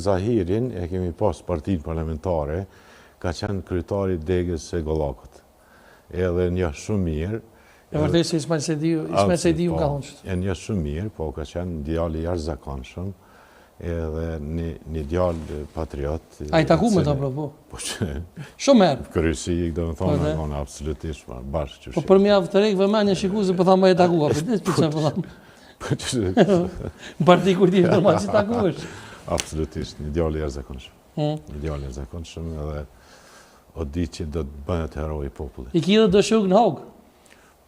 Zahirin e kemi pas partinë parlamentare, ka qenë kryetari degës e Gollakut. Edhe një shumë mirë. E vërtet se Ismail Sejdiu ka thonë që. E një shumë mirë, po ka qenë djalë jashtëzakonshëm, edhe një djalë patriot. A i taku me ta po? Po që... Shumë herë. Kërësi, do më thonë, në absolutisht bashkë që po për mjavë të rejkëve me një shikuzi, po thamë e takua, për disë për që po thamë. Në parti kur ti normal që taku është. Absolutisht, një djalë jashtëzakonshëm. Një djalë jashtëzakonshëm edhe o di që do të bëhet heroi i popullit. I ki dhe dëshuk në Haug?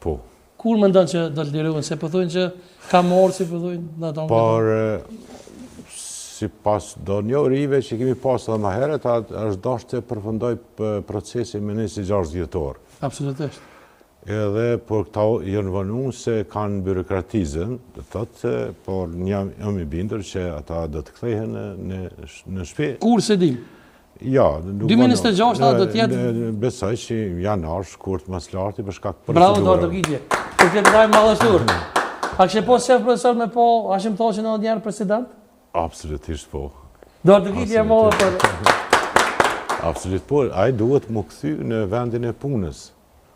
Po. Kur më ndonë që do të lirohen, se përthojnë që ka morë, si përthojnë në tonë? Por, si pas do një rive që kemi pasë dhe më heret, është dashtë të përfëndoj procesin me 26 vjetor. Absolutisht. Edhe por këta jënë vënu se kanë byrokratizën, dhe tëtë, por jam i bindur që ata do të kthehen në shtëpi. Kur se dim? Ja. 2026 do të jetë? Besoj që janar, shkurt, mas larti, për shkak procedurë. Bravo, Dorë Dërgitje. Për këtë dajmë madhështur. A kështë po shef profesor me po, a shim thonë që në odjerë president? Absolutisht po. Dorë Dërgitje e modhe për... Absolutisht po. A i duhet më këthy në vendin e punës.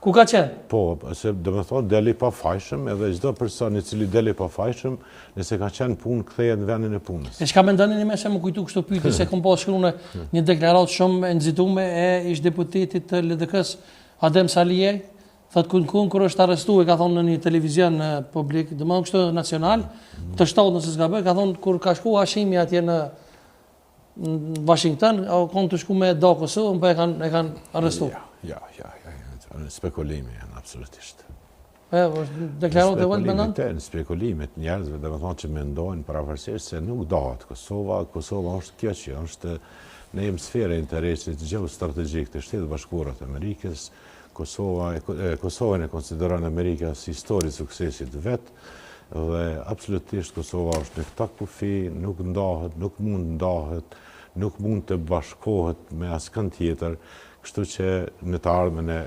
Ku ka qenë? Po, se dhe me thonë deli pa fajshëm, edhe gjdo person i cili deli pa fajshëm, nëse ka qenë punë, kthejet në vendin e punës. E shka me ndani një me se më kujtu kështu pyte, se kom pas shkru në një deklarat shumë nxitume e ish deputetit të LDK-s Adem Salijej, thët kur është arrestu e ka thonë në një televizion publik, dhe më kështu nacional, të shtaut nëse s'ka bërë, ka thonë kur ka shku Hashimi atje në Washington, konë të shku me do Kosovë, më e kanë arrestu. Ja. Spekulimi janë, absolutisht. Deklarat e vëllë me nënë? Në spekulimit njerëzve, dhe me thonë që mendojnë paravarësisht se nuk dohet Kosova. Kosova është kjo që është në hemisferë e interesit gjeostrategjik të Shtetit Bashkuar të Amerikës. Kosovën e konsideron Amerika si histori suksesit vetë, dhe absolutisht Kosova është në këta kufi, nuk ndahet, nuk mund ndahet, nuk mund të bashkohet me askën tjetër, kështu që në të ardhmen e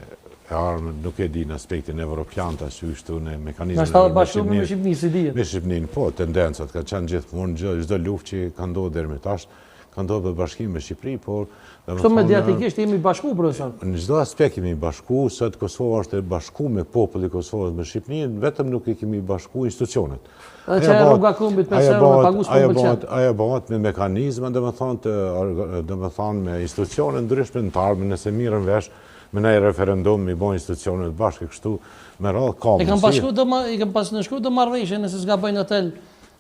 nuk e di në aspektin evropian të ashtu në mekanizmin e bashkëpunimit me Shqipërinë, si dihet. Me Shqipërinë, po, tendencat ka qenë gjithmonë çdo luftë që ka ndodhur deri më tash, ka ndodhur bashkim me Shqipëri, por këto mediatikisht jemi bashku, profesor. Në çdo aspekt jemi bashku, sot Kosova është e bashkuar me populli i Kosovës me Shqipërinë, vetëm nuk i kemi bashku institucionet. Që rruga Kumbit me serë dhe pagus për pëlqen. Ajo bëhet me mekanizma, domethënë me institucione ndryshme në të ardhmen nëse mirën vesh me një referendum i bojnë institucionet bashkë kështu me radhë ka mundësi. I kam pas në shkru të marrëveshje nëse s'ka bëjnë hotel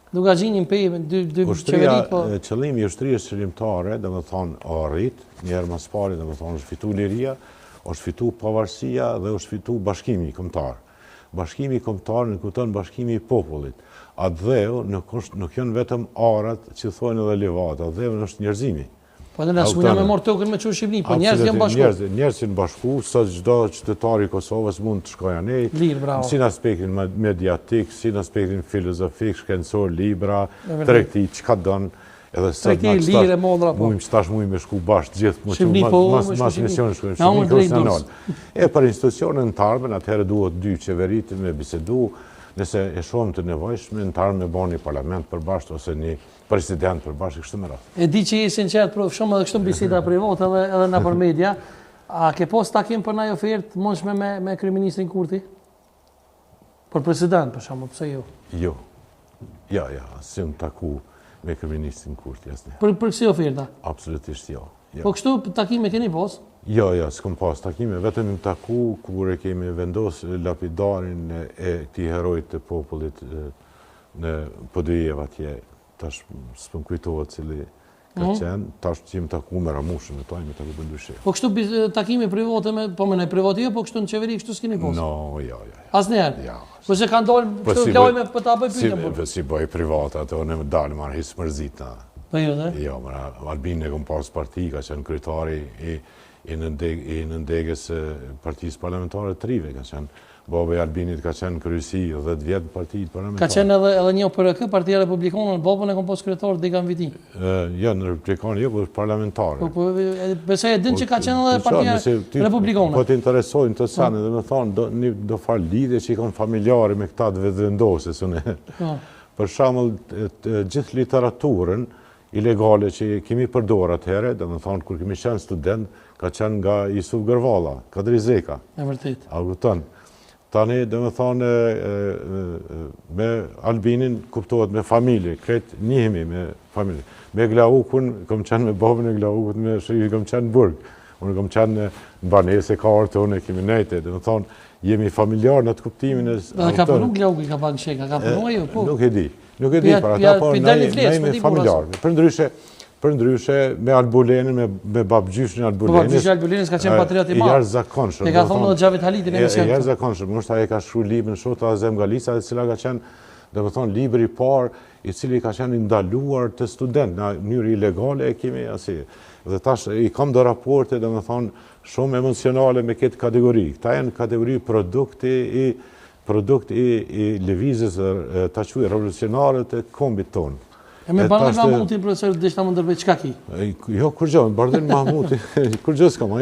duka gjinin pejme, dy qeverit po. Qëllimi i ushtrisë qëllimtare, domethënë o arrit, njerë mas pari, domethënë është fitu liria, është fitu pavarësia dhe është fitu bashkimi kombëtar. Bashkimi kombëtar në kupton bashkimi i popullit. Atë dheu nuk janë vetëm arat që thonë edhe levata, dheu është njerëzimi. Po dhe nësë mundja me morë tokën me qërë Shqipëni, po njerës janë bashku. Njerës janë bashku, sot çdo qytetari i Kosovës mund të shkojë anej, si në aspektin mediatik, si në aspektin filozofik, shkencor, libra, tregti, çka don, edhe sot mujmë me shku bashkë gjithë, mas misionin shkojnë. E për institucionin të ardhmen, atëherë duhet dy qeverit me bisedu, nëse e shohim të nevojshme, në të ardhmen me bën një parlament përbashkët ose një president përbashkët kështu me radhë. E di që je sinqert, për shumë edhe kështu biseda private edhe në për media, a ke pas takim për ndaj ofertë mundshme me kryeministrin Kurti? Për president, për shembull, pse jo? Jo. Ja, si më taku me kryeministrin Kurti asnjë. Për si oferta? Absolutisht jo. Po kështu takime keni pas? Jo, s'kam pas takime, vetëm më taku kur e kemi vendosur lapidarin e këtij herojit të popullit në Podujeva atje, tash s'pëm kujtohet cili ka qenë, tash që më taku me Ramushën, me taj me taku për ndryshe. Po kështu takime private po me nëj private jo, po kështu në qeveri kështu s'keni pas? No, jo. Asnjëherë? Ja. Po që kanë dalë kështu lajme për ta bëj pyetje. Si bëj private, ato në dalë marrë hisë mërzit na. Po jo, dhe? Jo, Albin e kom pas parti, ka qenë kryetari i nëndegës partisë parlamentare të rive, ka qenë baba i Albinit ka qenë kryesi 10 vjetë partijit parlamentare. Ka qenë edhe një PRK, Partia Republikane, në babën e kom pas kryetar Degan Viti. Jo, në Republikane, jo, për parlamentare. Besoj e din që ka qenë edhe Partia Republikane. Po të interesojnë të sanë, dhe me thonë, do farë lidhe që i kanë familjare me këta të vendose. Për shembull, gjithë literaturën ilegale që kemi përdor atëherë, dhe më thonë, kur kemi qenë student, ka qenë nga Jusuf Gërvalla, Kadri Zeka. E vërtet. A kupton? Tani, dhe më thonë, me Albinin kuptohet me familje, kretë njihemi me familje. Me Glaukun, kom qenë me babën e Glaukut, me shërishë kom qenë në Burg. Unë kom qenë në banese ka orë unë e kemi nejte, dhe më thonë, jemi familjar në të kuptimin e... Dhe ka punu Glauku i ka pak në sheka, ka punu ajo, po? Nuk e di, për ata, por ne jemi familjar. Për ndryshe, me Albulenin, me babgjyshin Albulenis... Po babgjyshin Albulenis ka qenë patriot i madh. marë. I jashtëzakonshëm. E ka thonë në Gjavit Halitin e mision. I jashtëzakonshëm. Nështë aje ka shkruar librin Shota Azem Galica, e cila ka qenë, dhe më thonë, libri i parë, i cili ka qenë ndaluar të student, në mënyrë ilegale e kemi asi. Dhe tash, i kam do raporte, dhe më thonë, shumë emocionale me këtë kategori. Këta janë kategori produkt i lëvizjes ta quaj revolucionare të kombit tonë. E me Bardhin Mahmutin, profesor, dhe shta më ndërvej, qka ki? Jo, kur gjë, Bardhin Mahmutin, kur gjë s'kam,